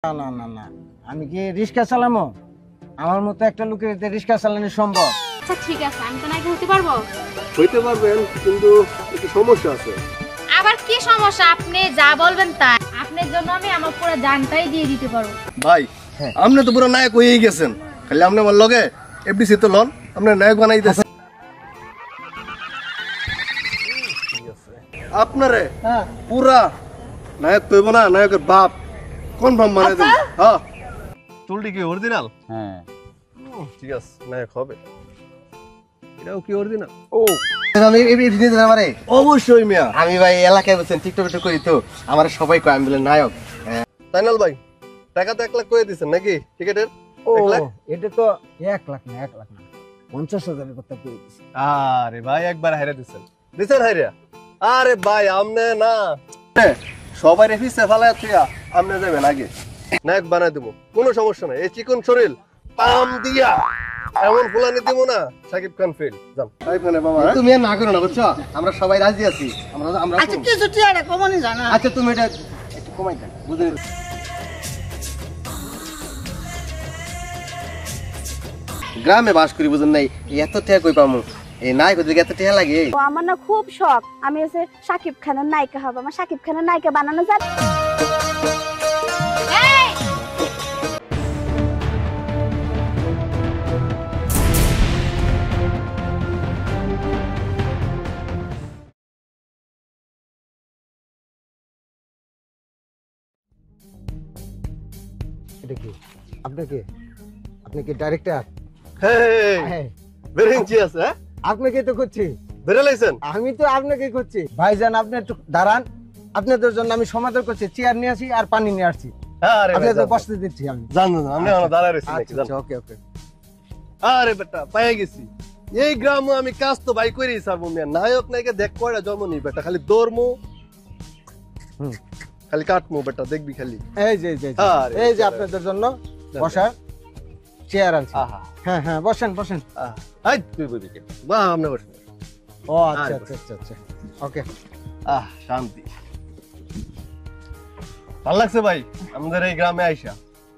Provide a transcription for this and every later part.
না না না না, আমি কি রিক্সা চালামো? আমার মতো একটা লোকের রিক্সা চালানো সম্ভব? আচ্ছা ঠিক আছে, আমি তো নায়িকা হতে পারবো। হইতে পারবেন, কিন্তু একটু সমস্যা আছে। আবার কি সমস্যা? আপনি যা বলবেন তাই। আপনার জন্য আমি আমার পুরো জানটাই দিয়ে দিতে পারবো। ভাই আপনি তো পুরো নায়ক হয়েই গেছেন, খালি আপনি আমার লগে এফডিসি তো লন, আপনি নায়ক বানাইতেছেন। আপনারে পুরা নায়ক তৈব না, নায়কের বাপ কনফার্ম বানাই দেন। হ্যাঁ, চুলটি কি অরিজিনাল? হ্যাঁ ঠিক আছে, নায়ক হবে। এটাও কি অরিজিনাল? ও অবশ্যই মিয়া। আমি ভাই এলাকায় বলছেন টিকটক করি তো, আমার সবাই কয় আমি বলে নায়ক। তাইনাল ভাই, টাকা তো 1 লাখ করে দিচ্ছেন নাকি টিকেটের? ও 1 লাখ? এটা তো 1 লাখ না, 1 লাখ না, 50,000 কথা কই দিছি। আরে ভাই একবার হাইরা দিচ্ছেন হাইরা। আরে ভাই আমনে না সবাই রেফিসে ফালায় থিয়া আমনে যাবেন আগে, নায়ক বানাই দেবো, কোনো সমস্যা নাই। এই চিকন শরীর পাম দিয়া এমন ফুলানি দেবো না, সাকিব খান ফেল। যান আইফোনে বাবা, তুমি আর না করো না, বুঝছো? আমরা সবাই রাজি আছি। আমরা আচ্ছা কিছু টিয়ারে কমানি জানা। আচ্ছা তুমি এটা একটু কমাই দেন, বুঝে গ্রামে বাস করি, বুঝুন নাই এত টাকা কই পামু? এই নায়ক হতে এত টাকা লাগে? আমার না খুব শখ, আমি হচ্ছে শাকিব খানের নায়িকা হব। আমার শাকিব খানের নায়িকা বানানো যায়। এটা কি আপনাকে? আপনি কি ডাইরেক্টর? হ্যাঁ বেরেঞ্চি আছে। হ্যাঁ আপনাকে তো করছি, বেরে লাইছেন। আমি তো আপনাকে করছি। ভাইজান আপনি একটু দাঁড়ান, আপনাদের জন্য আমি সমাদর করছি। চেয়ার নিয়ে আসি আর পানি নিয়ে আসছি, আরে আপনাদের বসতে দিচ্ছি আমি। জান জান আপনি আমার দাঁড়ায় রইছেন নাকি? জান। আচ্ছা ওকে ওকে। আরে বেটা পায়ে গেছি, এই গ্রামে আমি কাজ তো ভাই করি সারবো মিয়া। নায়ক নায়িকা দেখ কয়টা জন্ম নি বেটা, খালি দৌড়মু খালি কাটমু বেটা, দেখবি খালি। এই যে এই যে আপনাদের জন্য বসার চেয়ার আনছি। হ্যাঁ হ্যাঁ বসেন বসেন। আই তুই বলি কে বা আমনে বসেন। ও আচ্ছা আচ্ছা আচ্ছা আচ্ছা ওকে। শান্তি। ভালো লাগছে ভাই আমাদের এই গ্রামে আইসা।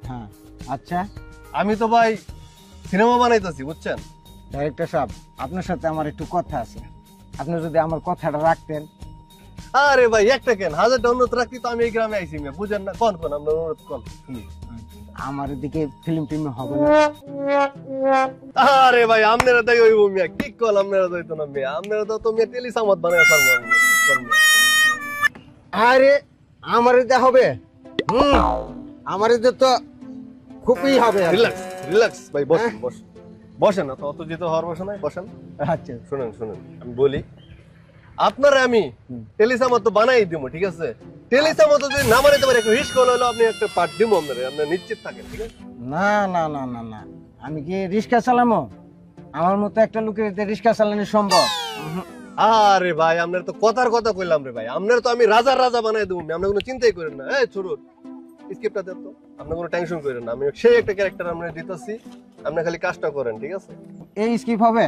হ্যাঁ আচ্ছা, আমি তো ভাই সিনেমা বানাইতেছি, বুঝছেন? ডাইরেক্টর সাহেব আপনার সাথে আমার একটু কথা আছে, আপনি যদি আমার কথাটা রাখতেন। আরে ভাই একটা কেন, 1000টা অনুরোধ রাখি তো আমি এই গ্রামে আইছি মিয়া, বুঝেন না? কোন কোন আপনার অনুরোধ কোন শুনি। আমার এদিকে ফিল্ম টিম হবে না। আরে ভাই আপনারা তাই হইব মিয়া, কি কল আপনারা তো না মিয়া, আপনারা তো মিয়া টেলিসামাত বানায় ছাড়বো আমি। আরে আমার এদিকে হবে, আমার এদিকে তো খুবই হবে। রিল্যাক্স রিল্যাক্স ভাই, বসেন বসেন বসেন, না তো অত যেতে হওয়ার বসে নাই, বসেন। আচ্ছা শুনেন শুনেন আমি বলি, আপনারা আমি টেলিসামাত তো বানাই দিব, ঠিক আছে? টেলিসামাত যদি না বানাইতে পারে একটা রিস্ক হলো, আপনি একটা পার্ট দিব আপনারা, আপনি নিশ্চিত থাকেন, ঠিক আছে? না না না না না, আমি কি রিক্সা চালামো? আমার মতো একটা লোকের রিক্সা চালানো সম্ভব? আরে ভাই আপনার তো কথার কথা কইলাম রে ভাই, আপনার তো আমি রাজার রাজা বানাই দেবো, আপনি কোনো চিন্তাই করেন না। এই ছোট স্ক্রিপ্টটা দেন তো, আপনি কোনো টেনশন করেন না, আমি সেই একটা ক্যারেক্টার আপনার দিতেছি, আপনি খালি কাজটা করেন, ঠিক আছে? এই স্কিপ হবে?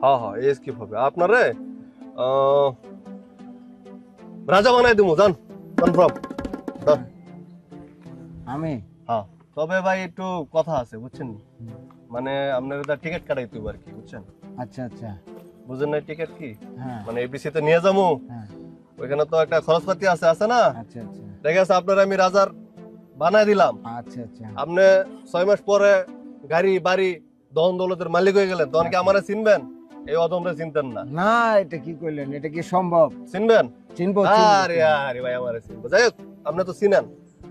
হ্যাঁ হ্যাঁ এই স্কিপ হবে। আপনারে রাজা বানাই দেবো, জান কনফার্ম। আমি হ্যাঁ, তবে ভাই একটু কথা আছে, বুঝছেন? মানে আপনার টিকিট কাটাইতে হবে আর কি, বুঝছেন? আচ্ছা আচ্ছা বুঝেন না টিকিট কি? হ্যাঁ মানে এবিসি তে নিয়ে যাবো, হ্যাঁ ওইখানে তো একটা খরচপাতি আছে, আছে না? আচ্ছা আচ্ছা ঠিক আছে, আপনার আমি রাজার বানাই দিলাম। আচ্ছা আচ্ছা আপনি 6 মাস পরে গাড়ি বাড়ি ধন দৌলতের মালিক হয়ে গেলেন, তখন কি আমারে চিনবেন? এই অদমরে চিনতেন না। না, এটা কি কইলেন? এটা কি সম্ভব? চিনবেন? চিনবো আরে আরে ভাই আমারে চিনবো। যাই হোক আপনি তো চিনেন।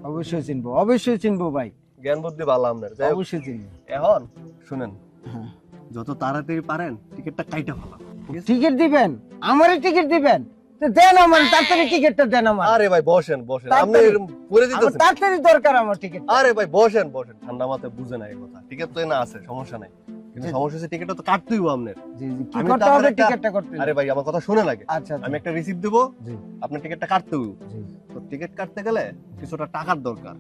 অবশ্যই চিনবো, অবশ্যই চিনবো ভাই, জ্ঞান বুদ্ধি ভালো আপনার। যাই হোক অবশ্যই চিনবো। এখন শুনেন, হ্যাঁ যত তাড়াতাড়ি পারেন টিকিটটা কাইটা ফেলান। টিকিট দিবেন? আমারই টিকিট দিবেন? তো দেন আমার তাড়াতাড়ি টিকিটটা দেন আমার। আরে ভাই বসেন বসেন, আপনি পুরে দিতেছেন। তাড়াতাড়ি দরকার আমার টিকিট। আরে ভাই বসেন বসেন, ঠান্ডা মাথায় বুঝে না এই কথা। টিকিট তো না আছে, সমস্যা নাই, কিন্তু সমস্যা হচ্ছে টিকিটটা তো কাটতেই হবে আপনার। জি জি, কি আমি করতে তারপরে হবে একটা- টিকিটটা করতে? আরে ভাই আমার কথা শুনে লাগে। আচ্ছা আমি আচ্ছা একটা রিসিপ্ট দিব, জি আপনার টিকিটটা কাটতে হবে। জি তো টিকিট কাটতে গেলে কিছুটা টাকার দরকার,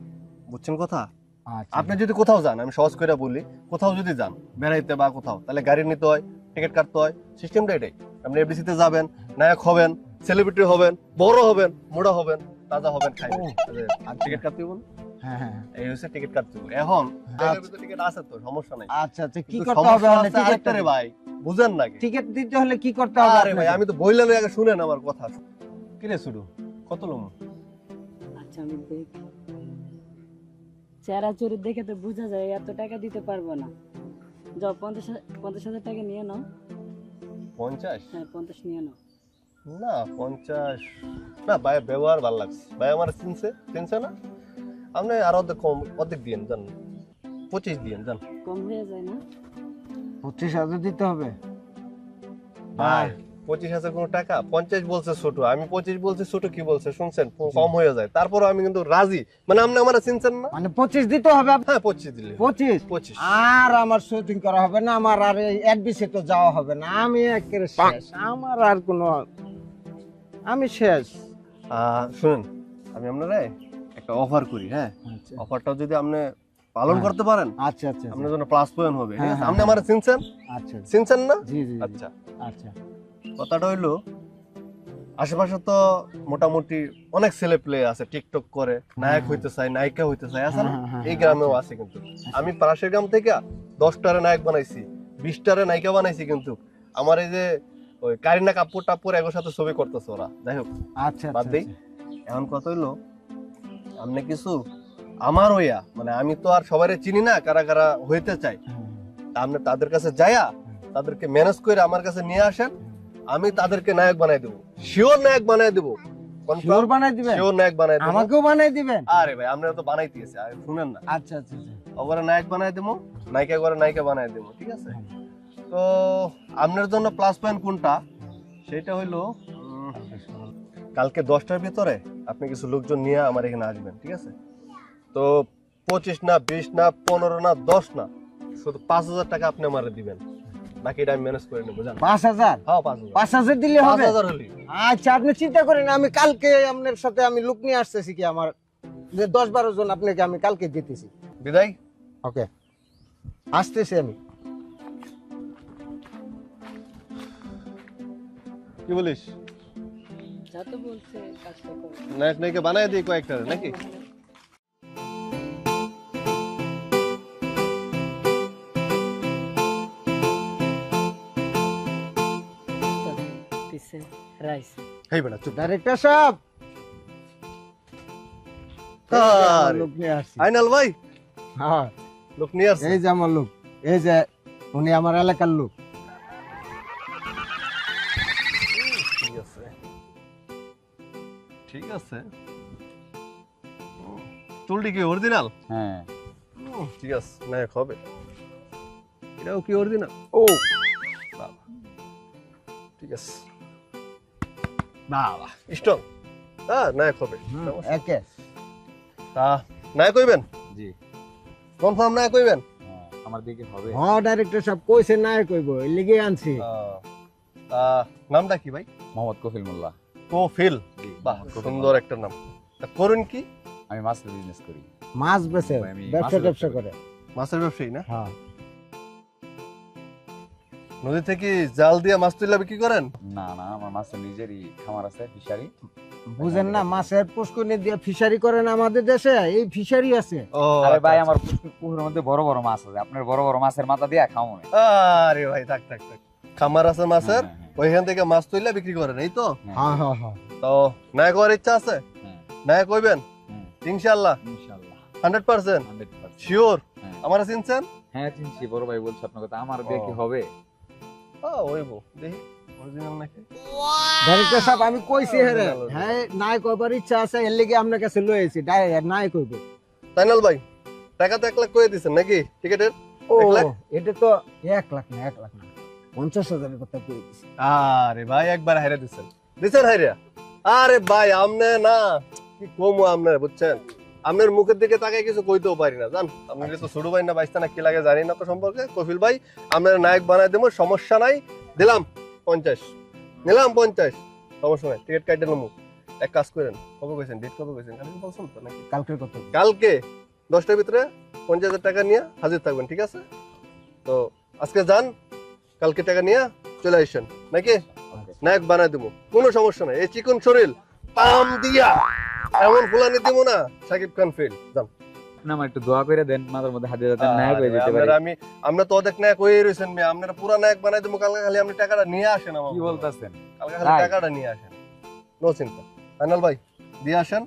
বুঝছেন কথা? আচ্ছা আপনি যদি কোথাও যান, আমি সহজ করে বলি, কোথাও যদি যান বেড়াইতে বা কোথাও, তাহলে গাড়ি নিতে হয়, টিকিট কাটতে হয়, সিস্টেমটা এটাই। আপনি এফডিসি তে যাবেন, নায়ক হবেন, সেলিব্রিটি হবেন, বড় হবেন, মোড়া হবেন, তাজা হবেন, খাইবেন, আর টিকিট কাটতে হবে। হ্যাঁ হ্যাঁ এই হচ্ছে টিকিট কাটতে হবে। এখন ব্যাগের ভিতরে টিকিট আছে তো, সমস্যা নাই। আচ্ছা আচ্ছা, কি কিন্তু করতে হবে? সমস্যা আছে আরেকটা রে ভাই, বুঝেন নাকি? টিকিট দিতে হলে কি করতে হবে? আরে ভাই, আমি তো বইলা লই, আগে শুনেন আমার কথা। কি রে শুরু, কত লম? আচ্ছা আমি দেখি চেহারা চুরি দেখে তো বোঝা যায় এত টাকা দিতে পারবো না। যাও 50,000 টাকা নিয়ে নাও। 50? হ্যাঁ 50 নিয়ে নাও। না 50 না ভাই, ব্যবহার ভালো লাগছে ভাই, আমার চিনছে না আপনি। আর অর্ধেক দিয়েন জান, 25 দিয়েন জান। কম হয়ে যায় না? 25,000 দিতে হবে ভাই 25,000 কোন টাকা? 50 বলছে ছোট, আমি 25 বলছি, ছোট কি বলছে শুনছেন? কম হয়ে যায়, তারপরও আমি কিন্তু রাজি। মানে আপনি আমার চিনছেন না? মানে 25 দিতে হবে? হ্যাঁ 25 দিলে। 25 আর আমার শুটিং করা হবে না, আমার আর এডবিসি তো যাওয়া হবে না, আমি একেবারে শেষ, আমার আর কোনো, আমি শেষ। শুনেন, আমি আপনারে একটা অফার করি। হ্যাঁ, আচ্ছা অফারটা যদি আপনি পালন করতে পারেন, আচ্ছা আচ্ছা আপনার জন্য প্লাস পয়েন্ট হবে। ঠিক হ্যাঁ, আছে? হ্যাঁ, আপনি আমার চিনছেন আচ্ছা চিনছেন না? জি জি জি। আচ্ছা, আচ্ছা কথাটা হইলো, আশেপাশে তো মোটামুটি অনেক ছেলে প্লে আছে, টিকটক করে, নায়ক হইতে চায়, নায়িকা হইতে চায়, আছে না? হ্যাঁ, হ্যাঁ, এই গ্রামেও আছে কিন্তু। আমি পাশের গ্রাম থেকে 10টারে নায়ক বানাইছি, 20টারে নায়িকা বানাইছি কিন্তু। আমার এই যে ওই কারিনা কাপুর টাপুর এগোর সাথে ছবি করতেছে ওরা। যাই হোক, আচ্ছা বাদ দেই। এখন কথা হইলো, আপনি কিছু আমার হইয়া, মানে আমি তো আর সবাই চিনি না কারা কারা হইতে চাই, আপনি তাদের কাছে যাইয়া তাদেরকে ম্যানেজ করে আমার কাছে নিয়ে আসেন, আমি তাদেরকে নায়ক বানাই দেবো, শিওর নায়ক বানাই দেবো। শিওর বানাই দিবেন? শিওর নায়ক বানাই দেবো। আমাকেও বানাই দিবেন? আরে ভাই, আমরা তো বানাই দিয়েছি, আরে শুনেন না। আচ্ছা আচ্ছা আচ্ছা, ওখানে নায়ক বানাই দেবো, নায়িকা করে নায়িকা বানাই দেবো। ঠিক আছে? তো আপনার জন্য প্লাস পয়েন্ট কোনটা, সেটা হইলো কালকে 10টার ভিতরে আপনি কিছু লোকজন নিয়ে আমার এখানে আসবেন। ঠিক আছে? তো 25 না, 20 না, 15 না, 10 না, শুধু 5,000 টাকা আপনি আমারে দিবেন, বাকিটা আমি ম্যানেজ করে নেবো। জান 5,000? হ্যাঁ 5,000। 5,000 দিলে হবে? 5,000 হলি। আচ্ছা, আপনি চিন্তা করেন, আমি কালকে আপনার সাথে আমি লোক নিয়ে আসতেছি, কি আমার যে 10-12 জন আপনাকে আমি কালকে দিতেছি। বিদায়। ওকে, আসতেছি আমি। কি বলিস? যা তো বলছে কাজটা করো। নায়ক নায়িকা বানাই দিই কয়েকটা নাকি? পিছে রাইস। হেই বেটা চুপ। ডাইরেক্টর সাহেব, আরে, লোক নিয়ে আসছি। আইনাল ভাই হ্যাঁ, লোক নিয়ে আসছে। এই যে আমার লোক, এই যে উনি আমার এলাকার লোক। ঠিক আছে, ঠিক আছে। চুলটি কি অরিজিনাল? হ্যাঁ, ঠিক আছে, নায়ক হবে। এটাও কি অরিজিনাল? ও বাবা, ঠিক আছে, বাবা স্ট্রং। হ্যাঁ, নায়ক হবে। একে তা নায়ক হইবেন? জি, কনফার্ম নায়ক হইবেন? আমার দিকে হবে। হ্যাঁ, ডাইরেক্টর সাহেব কইছে নায়ক কইব, এই লিগে আনছি। তা নামটা কি ভাই? মোহাম্মদ কফিল মোল্লা। কফিল, জি, বাহ মোহাম্মদ কফিল সুন্দর মোল্লা। একটা নাম। তা করুন কি? আমি মাছের বিজনেস করি। মাছ বেচে, আমি ব্যবসা মাছের ব্যবসা ব্যবসা করে। মাছের ব্যবসায়ী না? হ্যাঁ, নদী থেকে জাল দিয়ে মাছ তুলে বিক্রি করেন? না না, আমার মাছের নিজেরই খামার আছে, ফিশারি। বুঝেন না, মাছের পুষ্করণী দিয়ে ফিশারি করেন আমাদের দেশে, এই ফিশারি আছে। ও আরে ভাই, আচ্ছা, আমার পুকুরের মধ্যে বড় বড় মাছ আছে, আপনার বড় বড় মাছের মাথা দিয়ে খাও মনে। আরে ভাই থাক থাক থাক, খামার আছে মাছের, ওইখান থেকে মাছ তুলে বিক্রি করেন, এই তো? হ্যাঁ হ্যাঁ হ্যাঁ, তো নায়ক হওয়ার ইচ্ছা আছে? নায়ক হইবেন ইনশাআল্লাহ? ইনশাআল্লাহ 100%? 100%। শিওর? হ্যাঁ। আমারে চিনছেন? হ্যাঁ চিনছি, বড় ভাই বলছে আপনার কথা। আমার দিয়ে কি হবে? হইবো, দেখি অরিজিনাল নাকি। ডাইরেক্টর সাহেব আমি কইছি হেরে, হ্যাঁ নায়ক হবার ইচ্ছা আছে, এর লিগে আপনার কাছে লইছি, ডাইরেক্ট নায়ক হইব। তাইনাল ভাই, টাকা তো 1 লাখ করে দিছেন নাকি টিকেটের? ও 1 লাখ? এটা তো 1 লাখ না, 1 লাখ না, 50,000 কথা কই দিছি। আরে ভাই, একবার হাইরা দিছেন হাইরা। আরে ভাই, আমনে না কি কমু আমনে, বুঝছেন? আপনার মুখের দিকে তাকাই কিছু কইতেও পারি না, জান। আপনি তো ছোট ভাই না বাইস্তা না কি লাগে জানি না তো সম্পর্কে। কফিল ভাই, আপনার নায়ক বানাই দেবো, সমস্যা নাই। দিলাম 50, নিলাম 50, সমস্যা নাই, টিকিট কাটে নেবো। এক কাজ করেন, কবে কইছেন, ডেট কবে কইছেন? কালকে বলছেন তো নাকি? কালকের কথা। কালকে 10টার ভিতরে 50,000 টাকা নিয়ে হাজির থাকবেন, ঠিক আছে? তো আজকে যান, কালকে টাকা নিয়ে চলে আসেন নাকি? নায়ক বানাই দেবো, কোনো সমস্যা নাই। এই চিকন শরীর পাম দিয়া এমন ফুলানি দিব না, সাকিব খান ফেল। যান। আপনি আমার একটু দোয়া করে দেন, মাথার মধ্যে হাত দিয়ে দেন, নায়ক হয়ে যেতে পারি। আমরা তো অনেক নায়ক হয়ে রয়েছেন মেয়ে, আপনারা পুরা নায়ক বানাই দেবো কালকে, খালি আপনি টাকাটা নিয়ে আসেন। আমার কি বলতেছেন? কালকে খালি টাকাটা নিয়ে আসেন, নো চিন্তা। ফাইনাল ভাই দিয়ে আসেন,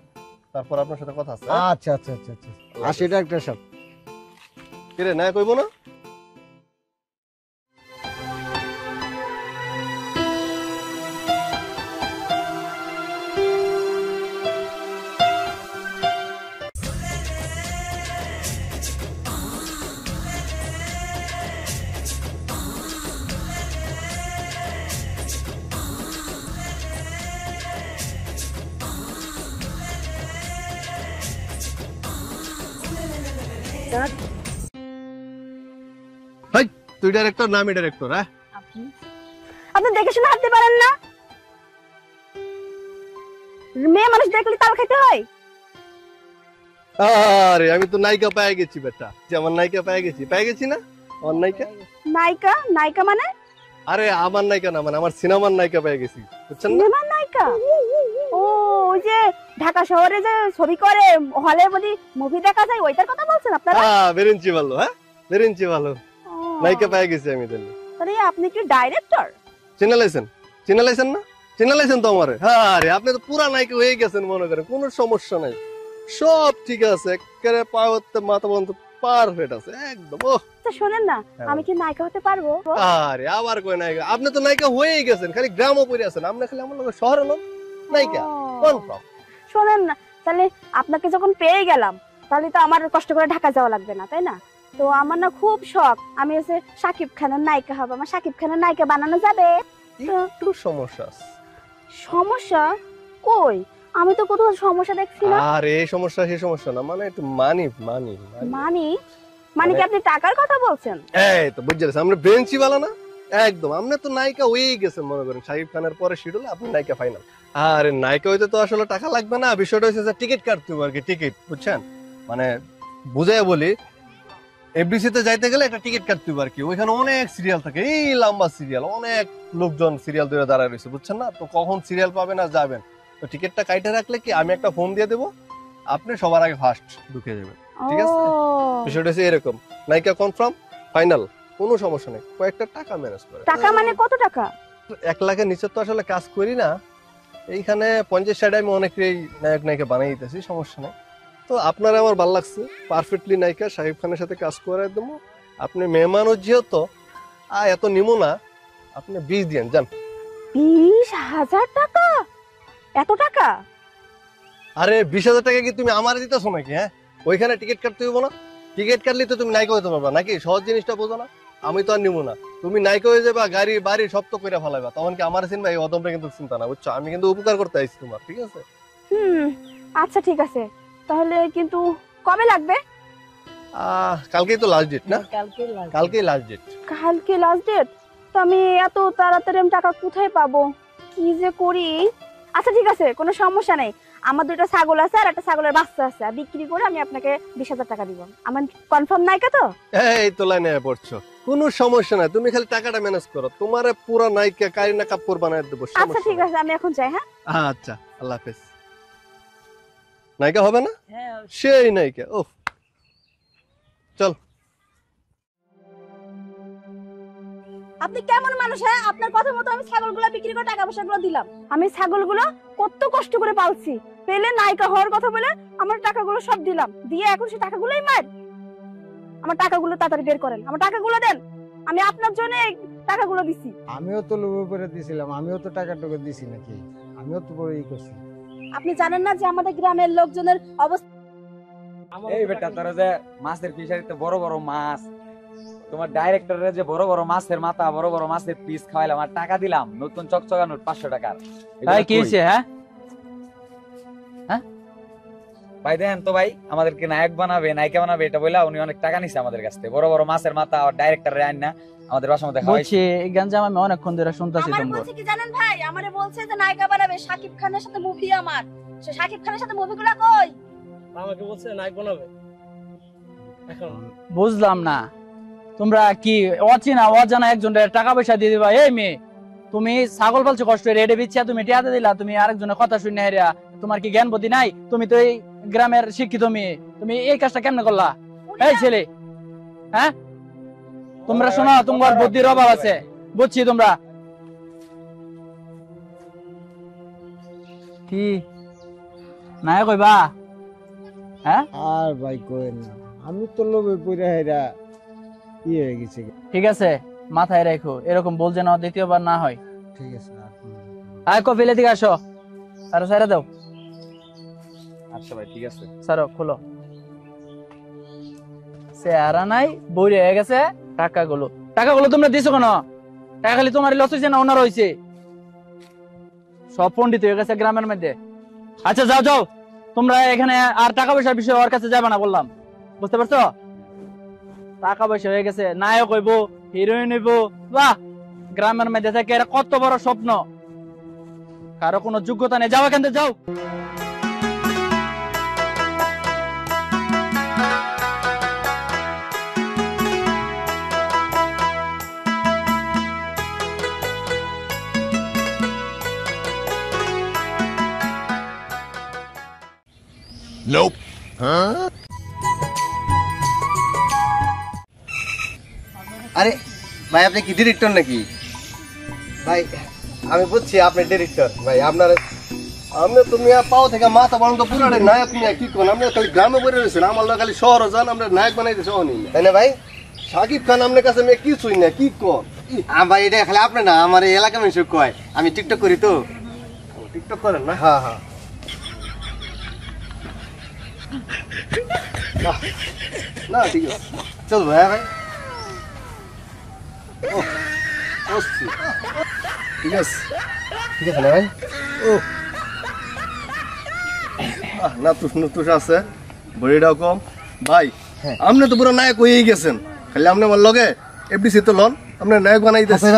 তারপর আপনার সাথে কথা আছে। আচ্ছা আচ্ছা আচ্ছা আচ্ছা 80 ডাক্তার সাহেব। কিরে নায়ক হইব না? ভাই তুই ডাইরেক্টর না আমি ডাইরেক্টর? হ্যাঁ আপনি দেখে শুনে হাঁটতে পারেন না? মেয়ে মানুষ দেখলে তাল খাইতে হয়? আরে আমি তো নায়িকা পেয়ে গেছি বেটা, যে আমার নায়িকা পেয়ে গেছি না? আমার নায়িকা নায়িকা? নায়িকা মানে? আরে আমার নায়িকা না, মানে আমার সিনেমার নায়িকা পেয়ে গেছি, বুঝছেন না? সিনেমার নায়িকা? ও ওই যে ঢাকা শহরে যে ছবি করে, হলের মধ্যে মুভি দেখা যায়, ওইটার কথা বলছেন আপনারা? বেরেঞ্চি ভালো, হ্যাঁ বেরেঞ্চি ভালো, নায়িকা পেয়ে গেছি আমি। তাহলে আপনি কি ডাইরেক্টর? চিনালাইছেন না? চিনালাইছেন তো আমারে? আরে আপনি তো পুরা নায়িকা হয়ে গেছেন মনে করেন, কোনো সমস্যা নাই, সব ঠিক আছে, একেবারে পাওয়াতে মাথা বন্ধ পারফেক্ট আছে একদম। ওহ তো শোনেন না, আমি কি নায়িকা হতে পারবো? আরে আবার কই নায়িকা? আপনি তো নায়িকা হয়েই গেছেন, খালি গ্রামও পড়ে আছেন, আপনি খালি আমার লোক শহরে লোক নায়িকা কনফার্ম। শোনেন না, তাহলে আপনাকে যখন পেয়ে গেলাম, তাহলে তো আমার কষ্ট করে ঢাকা যাওয়া লাগবে না, তাই না? তো আমার না খুব শখ, আমি হচ্ছে শাকিব খানের নায়িকা হব। আমার শাকিব খানের নায়িকা বানানো যাবে? একটু সমস্যা আছে। সমস্যা? কই, আমি তো কোথাও সমস্যা দেখছি না। আরে এই সমস্যা সেই সমস্যা না, মানে একটু মানি মানে কি আপনি টাকার কথা বলছেন? এই তো বুঝছেন, আমরা বেঞ্চি বালা না একদম। আপনি তো নায়িকা হয়েই গেছেন মনে করেন, শাকিব খানের পরে শিট হলে আপনি নায়িকা ফাইনাল। আরে নায়িকা হইতে তো আসলে টাকা লাগবে না, বিষয়টা হচ্ছে যে টিকিট কাটতে হবে আর কি, টিকিট, বুঝছেন? মানে বুঝাই বলি, এফডিসি তে যাইতে গেলে একটা টিকিট কাটতে হবে আর কি, ওইখানে অনেক সিরিয়াল থাকে, এই লম্বা সিরিয়াল, অনেক লোকজন সিরিয়াল ধরে দাঁড়ায় রয়েছে, বুঝছেন না? তো কখন সিরিয়াল পাবেন আর যাবেন, তো টিকিটটা কাইটে রাখলে কি আমি একটা ফোন দিয়ে দেবো, আপনি সবার আগে ফার্স্ট ঢুকে যাবেন, ঠিক আছে? বিষয়টা হচ্ছে এরকম, নায়িকা কনফার্ম ফাইনাল, কোনো সমস্যা নেই, কয়েকটা টাকা ম্যানেজ করে। টাকা মানে কত টাকা? 1 লাখের নিচে তো আসলে কাজ করি না, এইখানে 50-60 আমি অনেকেই নায়ক নায়িকা বানিয়ে দিতেছি, সমস্যা নেই। তো আপনারা আমার ভালো লাগছে, পারফেক্টলি নায়িকা শাকিব খানের সাথে কাজ করে দেবো। আপনি মেহমানও যেহেতু এত নিমো না, আপনি 20 দিন যান। 20,000 টাকা? এত টাকা? আরে 20,000 টাকা কি তুমি আমার দিতেছো নাকি? হ্যাঁ ওইখানে টিকিট কাটতে হইব না? টিকিট কাটলে তো তুমি নায়িকা হইতে পারবা নাকি? সহজ জিনিসটা বোঝো না? আমি তো আর নিবো না, তুমি নায়িকা হয়ে যাবা, গাড়ি বাড়ি সব তো করে ফেলাইবা, তখন কি আমার চিনবা? এই অদমটা কিন্তু চিন্তা না, বুঝছো? আমি কিন্তু উপকার করতে আইছি তোমার, ঠিক আছে? আচ্ছা ঠিক আছে, তাহলে কিন্তু কবে লাগবে? কালকেই তো লাস্ট ডেট না? কালকেই লাস্ট ডেট। কালকে লাস্ট ডেট? তো আমি এত তাড়াতাড়ি আমি টাকা কোথায় পাবো, কি যে করি? আচ্ছা ঠিক আছে, কোনো সমস্যা নেই, আমার 2টা ছাগল আছে আর একটা ছাগলের বাচ্চা আছে, বিক্রি করে আমি আপনাকে 20,000 টাকা দিব। আমার কনফার্ম নায়িকা তো? এই তো লাইনে পড়ছো, কোনো সমস্যা নাই, তুমি খালি টাকাটা ম্যানেজ করো, তোমারে পুরো নায়িকা কারিনা কাপুর বানায় দেবো। আচ্ছা ঠিক আছে, আমি এখন যাই। হ্যাঁ আচ্ছা, আল্লাহ হাফেজ। নায়িকা হবে না? হ্যাঁ সেই নায়িকা। ওহ চল। আপনি কেমন মানুষ? হ্যাঁ আপনার কথা মতো আমি ছাগলগুলো বিক্রি করে টাকা পয়সাগুলো দিলাম। আমি ছাগলগুলো কত কষ্ট করে পালছি, পেলে নায়িকা হওয়ার কথা বলে আমার টাকাগুলো সব দিলাম, দিয়ে এখন সে টাকাগুলোই মার। আমার টাকাগুলো তাড়াতাড়ি বের করেন, আমার টাকাগুলো দেন, আমি আপনার জন্য এই টাকাগুলো দিছি। আমিও তো লোভে পড়ে দিছিলাম, আমিও তো টাকা টুকু দিছি নাকি? আমিও তো বড় করছি। আপনি জানেন না যে আমাদের গ্রামের লোকজনের অবস্থা? এই বেটা, তোরা যে মাছের ফিশারিতে বড় বড় মাছ, তোমার ডাইরেক্টরের যে বড় বড় মাছের মাথা, বড় বড় মাছের পিস খাওয়াইলাম আর টাকা দিলাম, নতুন চকচকা নোট 500 টাকার। কি হইছে? হ্যাঁ ভাই দেখেন তো ভাই, আমাদেরকে নায়ক বানাবে, নায়িকা বানাবে, এটা বইলা উনি অনেক টাকা নিছে আমাদের কাছ থেকে, বড় বড় মাছের মাথা আর ডাইরেক্টরের আইন না আমাদের বাসার মধ্যে খাওয়াইছে। বলছি এই গঞ্জাম আমি অনেকক্ষণ ধরে শুনতাছি আমারে তোমরা। বলছে কি জানেন ভাই, আমারে বলছে যে নায়িকা বানাবে, শাকিব খানের সাথে মুভি আমার, সে শাকিব খানের সাথে মুভিগুলো কই? আমাকে বলছে নায়ক বানাবে। এখন বুঝলাম না, তোমরা কি অচেনা অজানা একজনের টাকা পয়সা দিয়ে দিবা? এই মেয়ে, তুমি ছাগল পালছো কষ্ট রেডে বিচ্ছা, তুমি টিয়াতে দিলা, তুমি আরেকজনের কথা শুনে হেরিয়া, তোমার কি জ্ঞান বুদ্ধি নাই? তুমি তো এই গ্রামের শিক্ষিত মেয়ে, তুমি এই কাজটা কেমনে করলা? এই ছেলে, হ্যাঁ তোমরা শোনো, তোমার বুদ্ধির অভাব আছে, বুঝছি। তোমরা কি নাই কইবা? হ্যাঁ আর ভাই কইেন না, আমি তো লোভে পড়ে হেরা হয়ে গেছে। ঠিক আছে, মাথায় রাখো, এরকম বল যেন দ্বিতীয়বার না হয়। ঠিক আছে, আর কোনো আয় কফিলে দিকে আসো, আর সাইরা দাও। আচ্ছা ভাই ঠিক আছে। সারো, খুলো। চেহারা নাই, বইরে হয়ে গেছে। টাকাগুলো তোমরা দিছো কেন? টাকা খালি তোমার লস হয়েছে না ওনার হয়েছে? সব পণ্ডিত হয়ে গেছে গ্রামের মধ্যে। আচ্ছা যাও যাও, তোমরা এখানে আর টাকা পয়সার বিষয়ে ওর কাছে যাবে না বললাম, বুঝতে পারছো? টাকা পয়সা হয়ে গেছে, নায়ক হইব, হিরোইন হইব, বাহ! গ্রামের মধ্যে থেকে এটা কত বড় স্বপ্ন। কারো কোনো যোগ্যতা নেই, যাও এখান থেকে যাও। আরে ভাই, আপনি কি ডিরেক্টর নাকি? ভাই আমি বুঝছি আপনি ডিরেক্টর। ভাই আপনার তুমি পাও থেকে মাথা পর্যন্ত পুরাটা নায়ক নিয়ে কি করেন? আপনি খালি গ্রামে পড়ে রয়েছেন, আমার খালি শহরে যান, আমরা নায়ক বানাই দিয়েছে অনেক, তাই না ভাই? সাকিব খান আপনার কাছে মেয়ে কিছুই না, কি কর? ভাই এটা খালি আপনি না, আমার এই এলাকা মানুষ কয় আমি টিকটক করি। তো টিকটক করেন না? হ্যাঁ হ্যাঁ, না ঠিক আছে, চল ভাই। ভাই ঠিক আছে, ঠিক আছে না ভাই? ও না, তুষ আছে, বড়িটাও কম। ভাই আপনি তো পুরো নায়ক হয়েই গেছেন, খালি আপনি আমার লগে এফডিসি তো লন, আপনার নায়ক বানাই দিয়েছেন।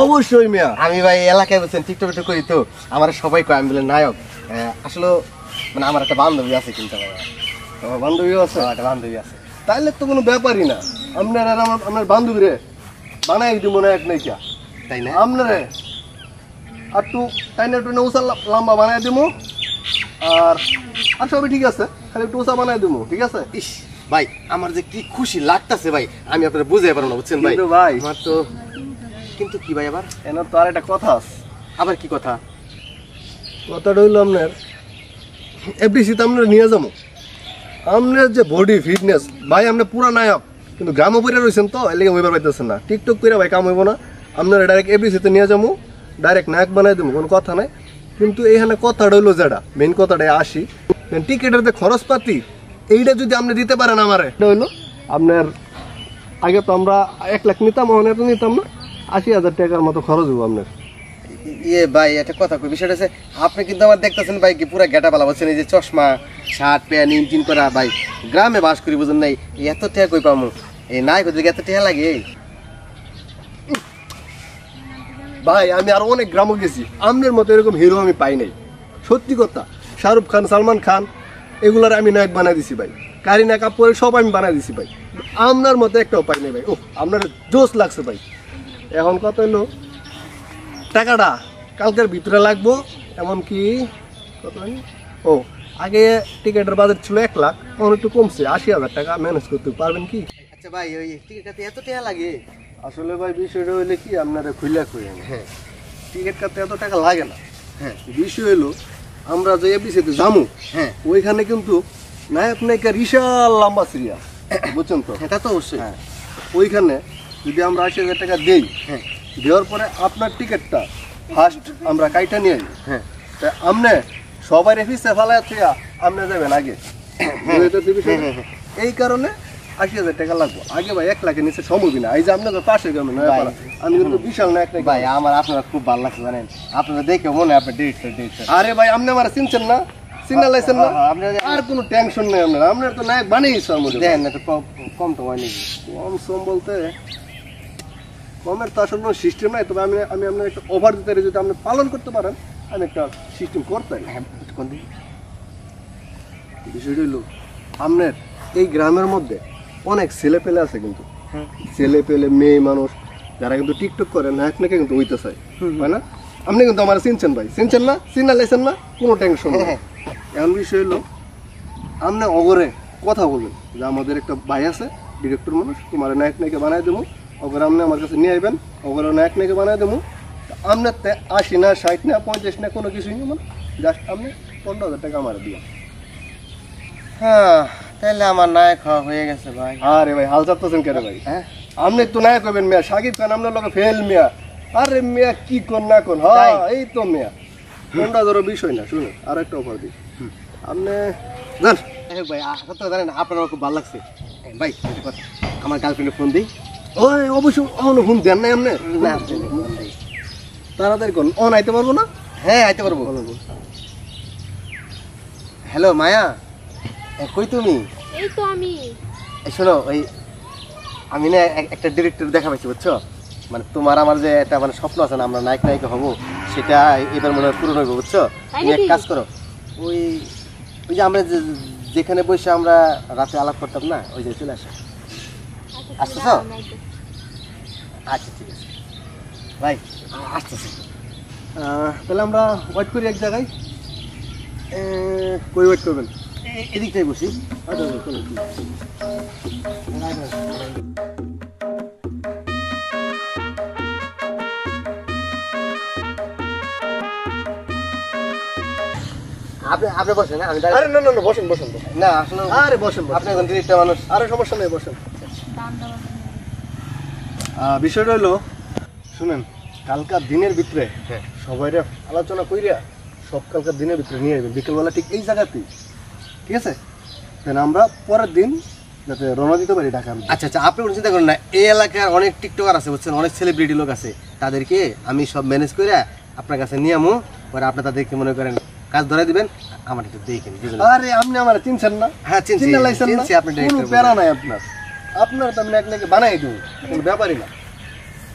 অবশ্যই মিয়া, আমি ভাই এলাকায় বলছেন টিকটক করি, তো আমার সবাই কয় আমি বলে নায়ক। আসলে মানে আমার একটা বান্ধবী আছে, কিন্তু আমার বান্ধবীও আছে, একটা বান্ধবী আছে, তাইলে তো কোনো ব্যাপারই না। আপনার আর আমার বান্ধবী রে বানাই দিব নায়ক নায়িকা, তাই না? আপনারে আর একটু তাই না, একটু উঁচা লম্বা বানাই দিব, আর সবই ঠিক আছে, খালি একটু উঁচা বানাই দিব, ঠিক আছে? ইস ভাই, আমার যে কি খুশি লাগতেছে ভাই, আমি আপনারা বুঝাই পারবো না, বুঝছেন ভাই? ভাই আমার তো কিন্তু কি ভাই, আবার এনার তো আর একটা কথা আছে। আবার কি কথা? কথাটা হইলো আপনার এফডিসিতে আপনারা নিয়ে যাবো। আপনার যে বডি ফিটনেস ভাই, আপনার পুরা নায়ক, কিন্তু গ্রামে পড়ে রয়েছেন, তো এর লেগে ওইবার পাইতেছেন না। টিকটক করে ভাই কাম হইব না, আপনারা ডাইরেক্ট এফডিসিতে নিয়ে যাবো, ডাইরেক্ট নায়ক বানাই দেবো, কোনো কথা নাই। কিন্তু এইখানে কথাটা হইলো যেটা মেইন কথাটা আসি, টিকিটের যে খরচপাতি এইটা যদি আপনি দিতে পারেন আমারে, এটা হইলো আপনার আগে তো আমরা 1 লাখ নিতাম, ওখানে তো নিতাম না, 80,000 টাকার মতো খরচ হবো আপনার। ইয়ে ভাই একটা কথা কই, বিষয়টা আছে আপনি কিন্তু আমার দেখতেছেন ভাই কি পুরো গেটা পালা বলছেন, এই যে চশমা শার্ট প্যান্ট ইঞ্জিন করা, ভাই গ্রামে বাস করি বুঝুন নাই, এত টাকা কই পামু? এই নাই কই এত টাকা লাগে? ভাই আমি আর অনেক গ্রামে গেছি, আপনার মতো এরকম হিরো আমি পাই নাই, সত্যি কথা। শাহরুখ খান, সালমান খান এগুলার আমি নায়ক বানাই দিছি ভাই, কারিনা কাপুর সব আমি বানাই দিছি ভাই, আপনার মতো একটাও পাই নাই ভাই। ও আপনার জোশ লাগছে ভাই। এখন কত হলো টাকাটা? কালকের ভিতরে লাগবো, এমনকি কত? ও আগে টিকিটের বাজেট ছিল 1 লাখ, এখন একটু কমছে, 80,000 টাকা ম্যানেজ করতে পারবেন কি? আচ্ছা ভাই, ওই টিকিট কাটতে এত টাকা লাগে? আসলে ভাই বিষয়টা হইলে কি, আপনারা খুইলা খুঁজে, হ্যাঁ টিকিট কাটতে এত টাকা লাগে না। হ্যাঁ বিষয় হলো আমরা যে এফডিসিতে যাবো, হ্যাঁ ওইখানে কিন্তু নায়ক নায়িকা বিশাল লম্বা সিরিয়াল, বুঝছেন তো? এটা তো অবশ্যই। হ্যাঁ ওইখানে যদি আমরা 80,000 টাকা দেই, হ্যাঁ দেওয়ার পরে আপনার টিকিটটা ফার্স্ট আমরা কাইটা নিয়ে যাই, হ্যাঁ তা আপনি সবাই অফিসে ফেলায় থিয়া আপনি যাবেন আগে, এই কারণে 80,000 টাকা লাগবে আগে ভাই। 1 লাখের নিচে সম্ভব না। এই যে আপনাদের পাশে গ্রামে নয়াপাড়া, আমি কিন্তু বিশাল নায়ক নায়িকা ভাই। আমার আপনারা খুব ভালো লাগছে জানেন, আপনারা দেখে মনে হয় আপনার ডিরেক্টর। আরে ভাই আপনি আমার চিনছেন না, চিন্তা লাইছেন না, আর কোনো টেনশন নেই আপনার, আপনার তো নায়ক বানিয়েছে আমাদের। দেখেন না কম তো হয় নাকি? কম সম বলতে কমের তো আসলে কোনো সিস্টেম নাই, তবে আমি আপনার একটা ওভার দিতে পারি, যদি আপনি পালন করতে পারেন আমি একটা সিস্টেম করতে পারি। হ্যাঁ কোন দিন বিষয়টা হইল আপনার এই গ্রামের মধ্যে অনেক ছেলে পেলে আছে, কিন্তু ছেলে পেলে মেয়ে মানুষ যারা কিন্তু টিকটক করে নায়ক নাকি কিন্তু হইতে চায়, হয় না? আপনি কিন্তু আমার চিনছেন ভাই, চিনছেন না? চিনা লাইছেন না? কোনো টেনশন নেই। এখন বিষয় হলো আপনি অগরে কথা বলবেন যে আমাদের একটা ভাই আছে ডিরেক্টর মানুষ, তোমার নায়ক নায়িকা বানাই দেবো, অগরে আপনি আমার কাছে নিয়ে আসবেন, অগরে নায়ক নায়িকা বানাই দেবো। আপনার 80 না 60 না 50 না কোনো কিছুই নেই, জাস্ট আপনি 15,000 টাকা আমার দিয়ে। হ্যাঁ তাহলে আমার নায়ক হওয়া হয়ে গেছে ভাই। আরে ভাই হাল চাপতেছেন কেন ভাই? হ্যাঁ আপনি একটু নায়ক হবেন মিয়া, সাকিব খান আপনার লোকে ফেল মিয়া। আরে মিয়া কি কোন না কোন, হ্যাঁ এই তো মিয়া 15,000 বিষয় না। শুনুন আর একটা অফার দিই, আপনি জান ভাই কত জানেন আপনার খুব ভালো লাগছে ভাই, আমার গার্লফ্রেন্ডে ফোন দিই। ওই অবশ্যই অন ফোন দেন নাই আপনি? না তাড়াতাড়ি কোন অন আইতে পারবো না? হ্যাঁ আইতে পারবো। হ্যালো মায়া, কই তুমি? এই তো আমি। শোনো ওই আমি না একটা ডিরেক্টর দেখা পাইছি বুঝছো, মানে তোমার আমার যে একটা মানে স্বপ্ন আছে না আমরা নায়ক নায়িকা হবো, সেটা এবার মনে হয় পূরণ হইব বুঝছো। তুমি এক কাজ করো, ওই ওই যে আমরা যেখানে বসে আমরা রাতে আলাপ করতাম না, ওই যে চলে আসো। আসতেছ? আচ্ছা ঠিক আছে ভাই আসতেছি। তাহলে আমরা ওয়েট করি এক জায়গায়। কই ওয়েট করবেন? এদিকটাই বসি। আচ্ছা আচ্ছা চলো। আপনি আপনি বসেন, আমি আরে না না না বসেন বসেন বসেন। না আসলে আরে বসেন আপনি এখন ডিরেক্টর মানুষ। আরে সমস্যা নেই বসেন। বিষয়টা হলো শুনেন, কালকার দিনের ভিতরে সবাই আলোচনা কইরা সব কালকার দিনের ভিতরে নিয়ে আসবেন বিকেলবেলা ঠিক এই জায়গাতেই, ঠিক আছে? দেন আমরা পরের দিন যাতে রওনা দিতে পারি ঢাকা। আচ্ছা আচ্ছা আপনি কোনো চিন্তা করেন না, এই এলাকার অনেক টিকটকার আছে বুঝছেন, অনেক সেলিব্রিটি লোক আছে, তাদেরকে আমি সব ম্যানেজ করে আপনার কাছে নিয়ে আমু, পরে আপনি তাদেরকে মনে করেন কাজ ধরে দিবেন, আমার একটু দেখেন দুজনে। আরে আপনি আমার চিনছেন না? হ্যাঁ চিনছি, চিন্তা লাইছেন না? চিনছি আপনি কোনো ডিরেক্টর। প্যারা নাই আপনার, আপনার তো আমি একনাকে বানাই দিব, কোনো ব্যাপারই না।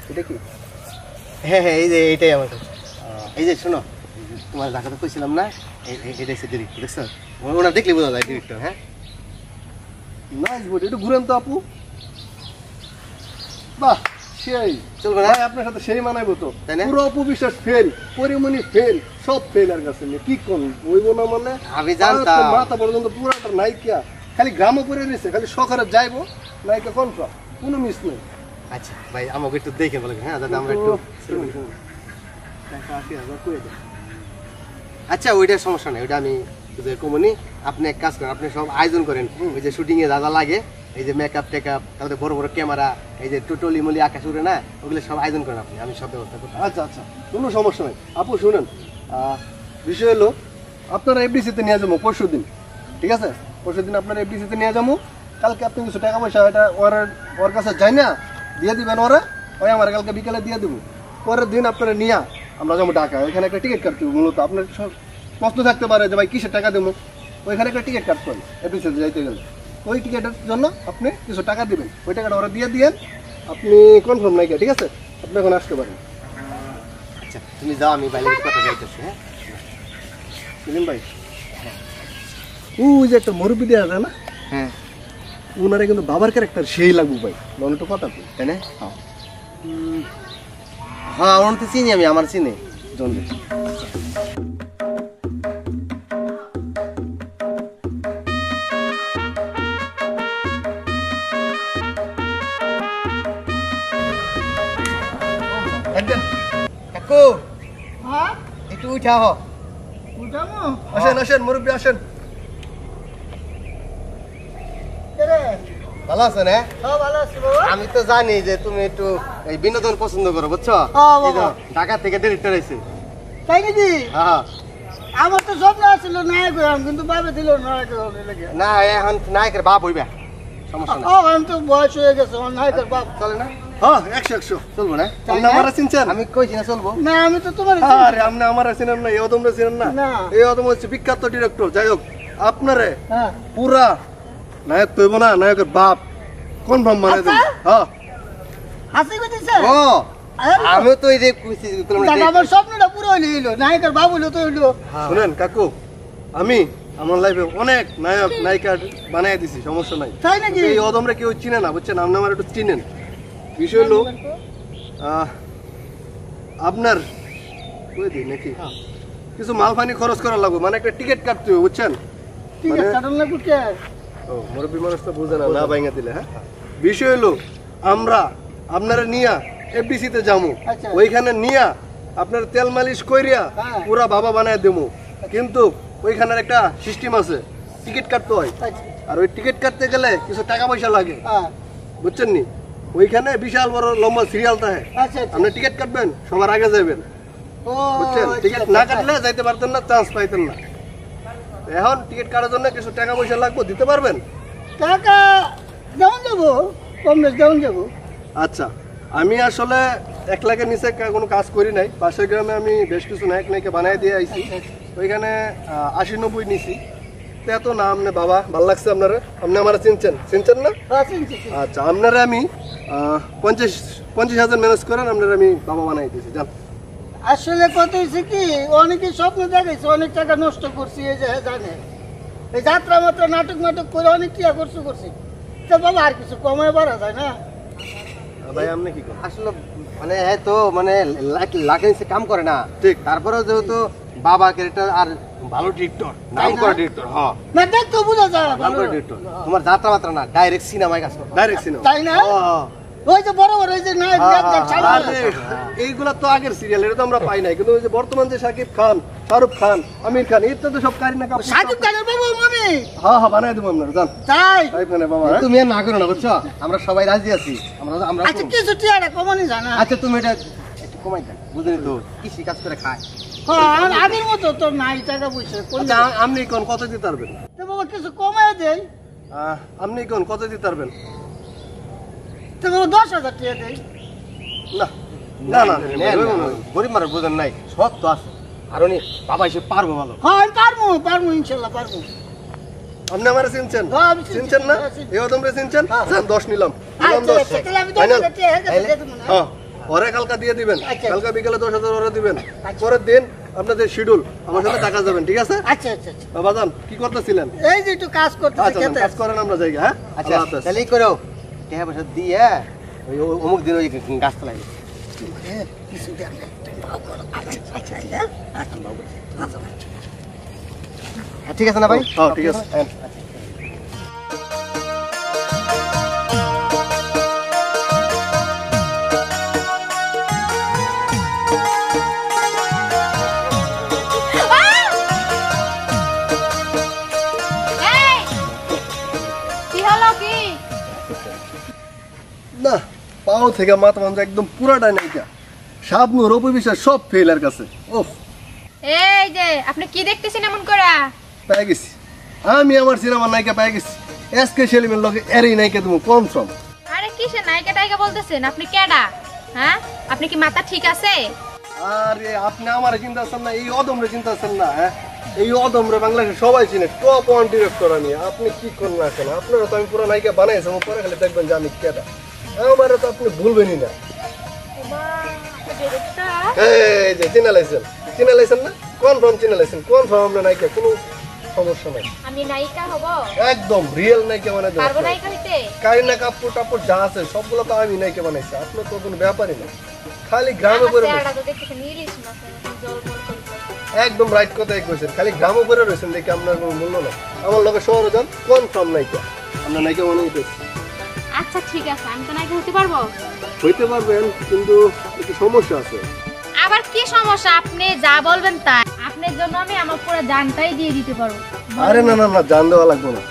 এটা কি? হ্যাঁ হ্যাঁ এই যে এইটাই আমার কাছে। এই যে শোনো, তোমার ঢাকাতে কইছিলাম না, এটা হচ্ছে ডিরেক্টর, দেখছো? ওনার দেখলে বোঝা যায় ডিরেক্টর। হ্যাঁ নাইস বডি, একটু ঘুরেন তো আপু। বাহ সেই চলবে না? ভাই আপনার সাথে সেই মানাইবো তো। তাই না? পুরো অপবিশ্বাস ফেল, পরিমণি ফেল, সব ফেল আর কাছে কি কোন হইব না মানে আমি জানতাম। আর তো মাথা পর্যন্ত পুরাটা নাইকিয়া, খালি গ্রামও পরে রয়েছে, খালি সকালে যাইবো নাইকা কনফার্ম, কোনো মিস নেই। আচ্ছা ভাই আমাকে একটু দেখে বলে, হ্যাঁ যাতে আমরা একটু। টাকা 80,000 করে দেন। আচ্ছা ওইটার সমস্যা নেই, ওইটা আমি কমনি। আপনি এক কাজ করেন, আপনি সব আয়োজন করেন, ওই যে শুটিং এ যা যা লাগে, এই যে মেকআপ টেকআপ, তারপরে বড় বড় ক্যামেরা, এই যে টুটলি মলি আকাশ উড়ে না, ওগুলো সব আয়োজন করেন আপনি, আমি সব ব্যবস্থা করতে। আচ্ছা আচ্ছা কোনো সমস্যা নাই আপু। শুনেন বিষয় হলো আপনারা এফডিসিতে নিয়ে যাবো পরশু দিন, ঠিক আছে? পরশু দিন আপনারা এফডিসিতে নিয়ে যাবো। কালকে আপনি কিছু টাকা পয়সা এটা ওর কাছে যাই না দিয়ে দিবেন, ওরা ওই আমার কালকে বিকালে দিয়ে দেবো। পরের দিন আপনারা নিয়ে আমরা যাবো ঢাকা, ওইখানে একটা টিকিট কাটতে হবে। মূলত আপনার সব প্রশ্ন থাকতে পারে যে ভাই কিসের টাকা দেবো, ওইখানে একটা টিকিট কাটতে হবে এফডিসিতে যাইতে গেলে। ওই টিকিটের জন্য আপনি কিছু টাকা দিবেন, ওই টাকাটা ওরা দিয়ে দিয়েন। আপনি কনফার্ম নাই, ঠিক আছে? আপনি এখন আসতে পারেন। আচ্ছা তুমি যাও, আমি বাইরে কথা যাইতেছি। হ্যাঁ সেলিম ভাই, ওই যে একটা মুরব্বী দেওয়া যায় না, হ্যাঁ ওনারা কিন্তু বাবার ক্যারেক্টার সেই লাগবে ভাই, মনে তো কথা তো, তাই না? হ্যাঁ ওনার তো চিনি আমি, আমার চিনি জলদি। কাকু একটু উঠাও। আসেন আসেন মুরব্বী আসেন। ভালো আছো না? আমি তো জানি যে তুমি একটু এই বিনোদন পছন্দ করো বুঝছো, এই তো ঢাকা থেকে ডিরেক্টর আইছে। তাই নাকি? হ্যাঁ আমার তো স্বপ্ন ছিল নায়ক হইলাম, কিন্তু বাবা দিল নায়ক হইলে লাগে। না এখন নায়কের বাপ হইবা, সমস্যা না। আমি তো বয়স হয়ে গেছে, আমার নায়কের বাপ। চলে না? হ্যাঁ 100 চলবো না? আপনি আমার চিনছেন? আমি কইছি না চলবো। না আমি তো তোমার আরে আপনি আমার চিনেন না, এই অদমরা চিনেন না? না। এই অদম হচ্ছে বিখ্যাত ডিরেক্টর। যাই হোক আপনারে হ্যাঁ পুরা নায়ক তৈব না, নায়কের বাপ কনফার্ম মানে দেন। হ্যাঁ হাসি করতেছে। ও আমিও তো এই যে কইছি আমার স্বপ্নটা পুরো হইলো, নায়কের বাপ হইলো তো হইলো। শুনেন কাকু, আমি আমার লাইফে অনেক নায়ক নায়িকা বানাই দিছি, সমস্যা নাই। তাই নাকি? এই অদমরা কেউ চিনে না বুঝছেন, আপনি আমার একটু চিনেন। বিষয় হলো আপনার কই দিই নাকি কিছু মাল পানি খরচ করা লাগবে, মানে একটা টিকিট কাটতে হবে, বুঝছেন? ঠিক আছে কারণ না কুটে ও মুরব্বী মানুষ তো বুঝে না, না ভাঙা দিলে। হ্যাঁ, বিষয় হলো আমরা আপনারা নিয়া এফডিসি তে যাবো, আচ্ছা। ওইখানে নিয়া আপনার তেল মালিশ কইরিয়া হ্যাঁ। পুরা বাবা বানায় দেবো। কিন্তু ওইখানের একটা সিস্টেম আছে, টিকিট কাটতে হয়। আচ্ছা আর ওই টিকিট কাটতে গেলে কিছু টাকা পয়সা লাগে, হ্যাঁ বুঝছেন নি? ওইখানে বিশাল বড় লম্বা সিরিয়াল থাকে। আচ্ছা আচ্ছা আপনি টিকিট কাটবেন, সবার আগে যাবেন, ও বুঝছেন? টিকিট না কাটলে যাইতে পারতেন না, চান্স পাইতেন না। এখন টিকিট কাটার জন্য কিছু টাকা পয়সা লাগবে, দিতে পারবেন? টাকা যেমন যাবো কম বেশ যেমন যাবো। আচ্ছা, আমি আসলে 1 লাখের নিচে কোনো কাজ করি নাই। পাশের গ্রামে আমি বেশ কিছু নায়ক নায়িকা বানাই দিয়ে আইছি, ওইখানে 80-90 নিছি। তো এত না আপনি বাবা, ভালো লাগছে আপনারা? আপনি আমার চিনছেন না? হ্যাঁ, চিনছি, চিনছি। আচ্ছা, আপনারা আমি 50,000 ম্যানেজ করেন, আপনারা আমি বাবা বানাই দিয়েছি, জান। আসলে কত হয়েছে কি, অনেকে স্বপ্ন দেখাইছে, অনেক টাকা নষ্ট করছি, এই যে জানে এই যাত্রা মাত্রা নাটক করে অনেক টিয়া করছি। তো বাবা আর কিছু কমায় বাড়া যায় না? ভাই আপনি কি করেন? আসলে মানে তো মানে লাখের নিচে কাম করে না, ঠিক। তারপরেও যেহেতু বাবা ক্যারেক্টার আর ভালো ডিরেক্টর, নাম করা ডিরেক্টর, হ্যাঁ না দেখতো বোঝা যায় নাম ভালো। করা ডিরেক্টর। তোমার যাত্রা মাত্রা না, ডাইরেক্ট সিনেমায় কাজ করো। Direct cinema. তাই না? ওই যে বড় ওই যে নায়ক আরে এইগুলা তো আগের সিরিয়াল, এটা তো আমরা পাই নাই। কিন্তু ওই যে বর্তমান যে শাকিব খান, শাহরুখ খান, আমির খান, এটা তো সব কারিনা কাপুর। সাকিব খানের বাবু মনে হ্যাঁ হ্যাঁ, বানাই দেবো আপনারা, জান। তাই এখানে বাবা, হ্যাঁ? তুমি আর না করো না, বুঝছো? আমরা সবাই রাজি আছি, আমরা আচ্ছা কিছু টিয়াটা কমানি যায় না? আচ্ছা তুমি এটা একটু কমাই দেন, বুঝলি তো কৃষি কাজ করে খায়। হ্যাঁ আগের মতো তো নাই টাকা পয়সা আচ্ছা, আপনি কোন কত দিতে পারবেন? তো বাবা কিছু কমায় দেয়। আপনি কোন কত দিতে পারবেন? তো বাবা 10,000 টাকা দেয়। না না না, গরিব মানুষ বোঝেন নাই, সব তো আছে। আর উনি বাবা এসে পারবো ভালো। হ্যাঁ আমি পারবো ইনশাল্লাহ পারবো। আপনি আমার চিনছেন? হ্যাঁ, আমি চিনছি। চিনছেন না? হ্যাঁ, চিনছি। এই তোমরা চিনছেন? হ্যাঁ। জান, 10 নিলাম। আচ্ছা, নিলাম 10। আচ্ছা, তাহলে আমি ফাইনাল? 10,000 টাকা হেঁটে দিয়ে দেবো না? হ্যাঁ, ওরে কালকা দিয়ে দিবেন। আচ্ছা। কালকা বিকেলে 10,000 ওরে দিবেন। পরের দিন আপনাদের শিডিউল আমার সাথে টাকা যাবেন, ঠিক আছে? আচ্ছা আচ্ছা আচ্ছা বাবা জান, কি করতেছিলেন? এই যে একটু কাজ করতেছে আচ্ছা, খেতে। কাজ করেন, আমরা যাই, হ্যাঁ? আচ্ছা আল্লাহ হাফেজ। তাহলে এই করো, টাকা পয়সা দিয়ে ওই অমুক দিন ওই গাছটা লাগে। কিছু দেন না। আচ্ছা হ্যাঁ, ঠিক আছে না ভাই? হ্যাঁ, ঠিক আছে। হ্যাঁ। এই, কি হলো কি? না, পাও থেকে মাথা মাথা একদম পুরাটাই নাইকা। শাবনূর, অপু বিশ্বাস সব ফেল এর কাছে। ওফ, এই যে আপনি কি দেখতেছেন এমন করে? পেয়ে গেছি আমি, আমার সিনেমার নায়িকা পেয়ে গেছি। এসকে সেলিমের লগে এরই নায়িকা তুমি কনফার্ম। আরে কিসে নায়িকা টাইকা বলতেছেন? আপনি কেডা? হ্যাঁ, আপনি কি মাথা ঠিক আছে? আরে আপনি আমার চিন্তা আছেন না, এই অদমরে চিন্তা আছেন না? হ্যাঁ, এই অদমরে বাংলাদেশে সবাই চিনে, টপ 1 ডিরেক্টর আমি। আপনি কি করুন না কেন, আপনারা তো আমি পুরো নায়িকা বানাইছি, আমার পরে খালি দেখবেন যে আমি কেটা। আমারে তো আপনি ভুলবেনই না। এই যে চিনা লাইছেন না? কনফার্ম চিনা লাইছেন, কনফার্ম আমরা নায়িকা, কোনো সমস্যা নাই। আমি নায়িকা হব? একদম রিয়েল নায়িকা বানাই দেবো। পারবো নায়িকা হইতে? কারিনা কাপুর টাপুর যা আছে সবগুলো তো আমি নায়িকা বানাইছি, আপনার তো কোনো ব্যাপারই না। খালি গ্রামে আমার পরে চেহারাটা তো দেখতেছেন ইলিশ মাছ, জল জল করছে। একদম রাইট কথাই কইছেন, খালি গ্রামে পরে রয়েছেন দেখে আপনার কোনো মূল্য নাই। আমার লগে শহরে যান, কনফার্ম নায়িকা, আপনার নায়িকা বানাই দিতেছি। আচ্ছা ঠিক আছে, আমি তো নায়িকা হতে পারবো। হইতে পারবেন, কিন্তু একটু সমস্যা আছে। আবার কি সমস্যা? আপনি যা বলবেন তাই। আপনার জন্য আমি আমার পুরো জানটাই দিয়ে দিতে পারবো। আরে না না না, জান দেওয়া লাগবে না।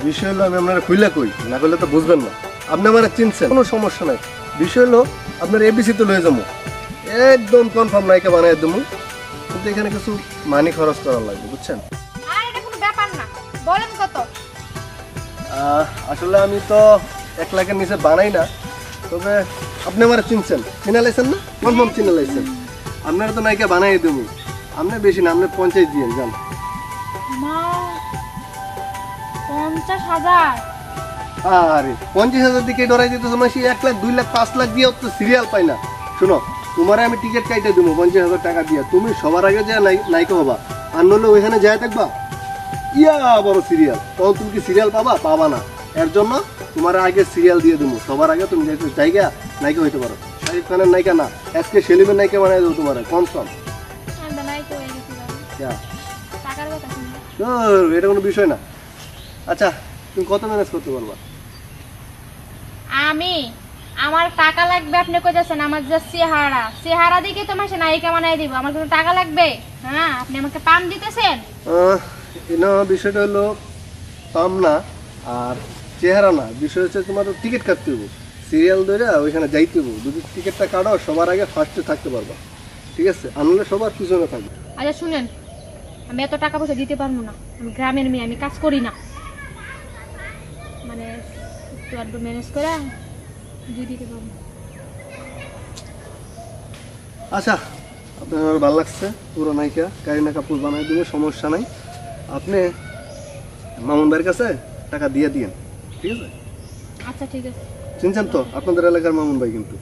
বিষয় হলো আমি আপনারা খুইলা কই, না করলে তো বুঝবেন না। আপনি আমার চিনছেন, কোনো সমস্যা নাই। বিষয় হলো আপনার এবিসি তে লয়ে যাবো, একদম কনফার্ম নায়িকা বানাই দেবো। কিন্তু এখানে কিছু মানি খরচ করা লাগবে, বুঝছেন? আর এটা কোনো ব্যাপার না, বলেন কত? আসলে আমি তো 1 লাখের নিচে বানাই না, তবে আপনি আমার চিনছেন, চিনা লাইছেন না? কনফার্ম চিনা লাইছেন। আপনারা তো নায়িকা বানাই দেবো, আপনি বেশি না, আপনি 50 দিয়ে যান। মা 50,000? আরে 50,000 দিকে ডরাই দিতেছো মাসি? 1 লাখ 2 লাখ 5 লাখ দিয়ে তো সিরিয়াল পাই না। শুনো, তোমারে আমি টিকিট কাইটে দেবো 50,000 টাকা দিয়ে, তুমি সবার আগে যা নায়িকা হবা, আর নইলে ওইখানে যায় থাকবা ইয়া বড় সিরিয়াল, তখন তুমি কি সিরিয়াল পাবা না। এর জন্য তোমার আগে সিরিয়াল দিয়ে দেবো, সবার আগে তুমি জায়গা নায়িকা হইতে পারো। শাকিব খানের নায়িকা না, এসকে সেলিমের নায়িকা বানাই দেবো তোমার, কনফার্ম। আমি তো নায়িকা হয়ে গেছিলাম। টাকার কথা শুনি। এটা কোনো বিষয় না। আচ্ছা তুমি কত ম্যানেজ করতে পারবা? আমার টাকা লাগবে, আপনি কইতেছেন আমার যে চেহারা দিকে তোমার সে নায়িকা বানাই দিব, আমার কোনো টাকা লাগবে? হ্যাঁ, আপনি আমাকে পাম দিতেছেন? বিষয়টা হলো পাম না আর চেহারা না, বিষয় হচ্ছে তোমার টিকিট কাটতে হবে, সিরিয়াল ধরে ওইখানে যাইতে হবে। যদি টিকিটটা কাটো সবার আগে ফার্স্টে থাকতে পারবা, ঠিক আছে? আনলে সবার পিছনে থাকবে। আচ্ছা শুনেন, আমি এত টাকা পয়সা দিতে পারবো না, আমি গ্রামের মেয়ে, আমি কাজ করি না, মানে একটু ম্যানেজ করে দিয়ে দিতে পারবো। আচ্ছা আপনার ভালো লাগছে, পুরো নায়িকা কারিনা কাপুর বানাই দেবে, সমস্যা নাই। আপনি মামুন ভাইয়ের কাছে টাকা দিয়ে দিয়েন, ঠিক আছে? আচ্ছা ঠিক আছে। চিনছেন তো আপনাদের এলাকার মামুন ভাই? কিন্তু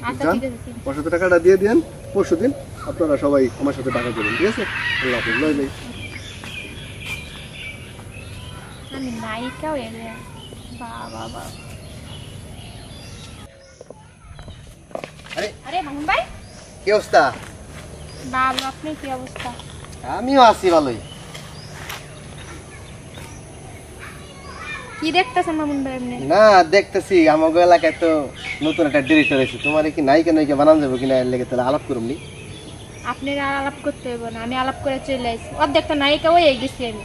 আচ্ছা ঠিক আছে। ওর সাথে টাকাটা দিয়ে দিয়েন, পরশু দিন আপনারা সবাই আমার সাথে টাকা দেবেন, ঠিক আছে? আল্লাহ হাফেজ, বাই বাই। আমি নায়িকা হয়ে গেলাম, বাবা। আরে মামুন ভাই, কি অবস্থা? বাবা আপনার কি অবস্থা? আমিও আছি ভালোই। কি দেখতেছেন মামুন ভাই আপনি? না দেখতেছি আমাকে এলাকায় তো নতুন একটা ডিরেক্টর এসেছে, তোমার কি নায়িকা বানান যাবো কিনা এর লেগে তাহলে আলাপ করুমনি। আপনার আর আলাপ করতে হবে না, আমি আলাপ করে চলে আসছি, অর্ধেকটা নায়িকা হয়ে গেছি আমি।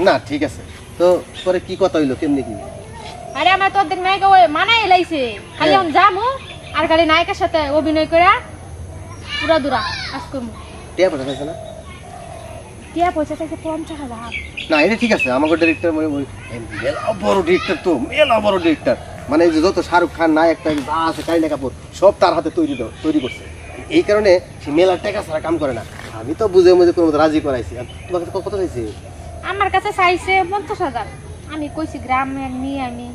না ঠিক আছে, তো পরে কি কথা হইলো, কেমনি কি? আরে আমার তো অর্ধেক নায়িকা হয়ে মানাই লাইছে, খালি আমি যামু আর খালি নায়িকার সাথে অভিনয় করে পুরা দূরা কাজ করবো। টিয়া পয়সা চাইছে না? টিয়া পয়সা চাইছে 50,000। না এটা ঠিক আছে, আমাকে ডিরেক্টর মেলা বড় ডিরেক্টর, তো মেলা বড় ডিরেক্টর, মানে এই যে যত শাহরুখ খান নায়ক যা আছে কারিনা কাপুর সব তার হাতে তৈরি করছে। এই কারণে সে মেলার টাকা ছাড়া কাম করে না। আমি তো বুঝে বুঝে কোনো মতো রাজি করাইছি। আর তোমার কাছে কত চাইছে? আমার কাছে চাইছে 50,000। আমি কইছি গ্রামের নিয়ে আমি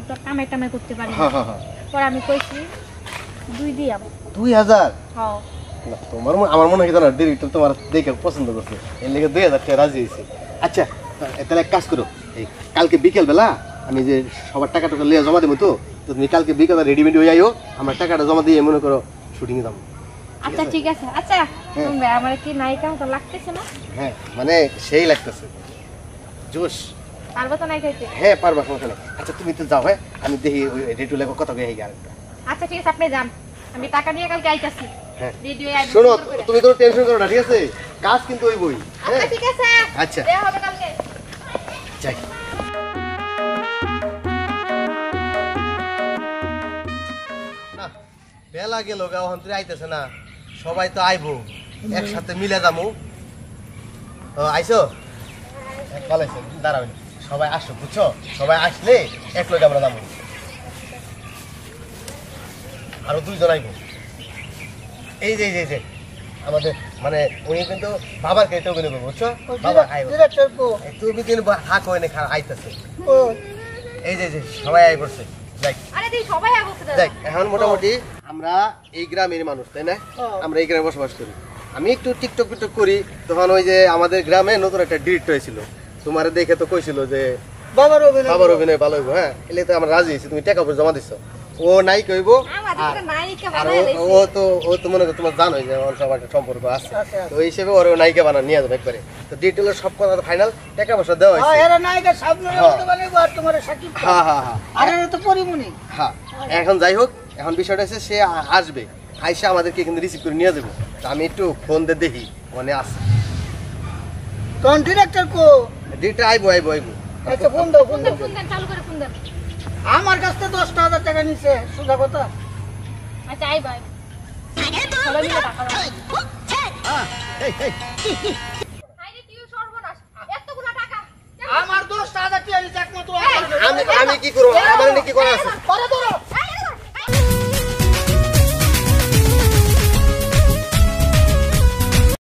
তো কামাই করতে পারি না। পরে আমি কইছি 2 দিয়ে যাবো। 2000? হ্যাঁ। না তোমার আমার মনে হয় না ডিরেক্টর তোমার দেখে পছন্দ করছে, এর লেগে 2000 টাকা রাজি হয়েছে। আচ্ছা তাহলে এক কাজ করো, এই কালকে বিকেল বেলা আমি যে সবার টাকা লিয়ে জমা দেবো, তো তুমি কালকে বিকেলে রেডিমেড হয়ে যাইও, আমার টাকাটা জমা দিয়ে মনে করো শুটিংয়ে যাবো। আচ্ছা ঠিক আছে। আচ্ছা আমার কি নায়িকা মতো লাগতেছে না? হ্যাঁ মানে সেই লাগতেছে জোশ। পারবো তো নায়িকা হইতে? হ্যাঁ পারবা, সমস্যা নেই। আচ্ছা তুমি তো যাও, হ্যাঁ আমি দেখি ওই রেটু লেগে কথা কয়ে আরেকটা। আচ্ছা ঠিক আছে, আপনি যান, আমি টাকা নিয়ে কালকে আইতাছি। হ্যাঁ রেডিও শোনো, তুমি তো টেনশন করো না, ঠিক আছে? কাজ কিন্তু ওই বই। আচ্ছা ঠিক আছে। আচ্ছা দেখা হবে কালকে। যাই। না বেলা গেল, গাও তুই আইতেছে না, সবাই তো আইবো, একসাথে মিলে যাবো। আইসো? ভালো আছে, দাঁড়াবেন, সবাই আসো বুঝছো, সবাই আসলে এক লোক আমরা যাবো, আরো 2 জন আইবো। এই যে যে আমাদের মানে উনি কিন্তু বাবার কেটে অভিনয় করবো, বুঝছো? বাবা আইবো, তুমি কিন্তু হাক হয়ে নে আইতেছে। এই যে সবাই আই পড়ছে। আরে তুই সবাই আইবো। দেখ এখন মোটামুটি আমরা এই গ্রামের মানুষ, তাই না? আমরা এই গ্রামে বসবাস করি। আমি একটু টিকটক করি, তখন ওই যে আমাদের গ্রামে নতুন একটা ডিরেক্টর হয়েছিল, তোমার দেখে তো কইছিল যে বাবার অভিনয় ভালো হইব। হ্যাঁ এলে তো আমরা রাজি হয়েছি, তুমি টাকা পয়সা জমা দিচ্ছ, ও নায়িকা হইব। আর ও তো মনে করো তোমার জানোই যে আমার সবার একটা সম্পর্ক আছে, তো ওই হিসেবে ওর নায়িকা বানা নিয়ে যাবে একবারে। তো ডিটেলের সব কথা ফাইনাল, টাকা পয়সা দেওয়া হয়েছে। হ্যাঁ এখন যাই হোক, এখন বিষয়টা হচ্ছে সে আসবে, আইসা আমাদেরকে কিন্তু রিসিভ করে নিয়ে যাবো। আমি একটু ফোন দিয়ে দেখি ওখানে আছে কোন ডিরেক্টর কো? ডিরেক্টর আইবো। আচ্ছা ফোন দাও, ফোন দাও। ফোন দেন, চালু করে ফোন দেন। আমার কাছ থেকে 10,000 টাকা নিছে, সোজা কথা। আচ্ছা আইবো। সবাই মিলে টাকা দাও। আইরে কি সর্বনাশ, এতগুলা টাকা আমার 10,000 টাকা নিছে একমাত্র। আমি কি করব? আমার কি করা আছে? পরে ধরো।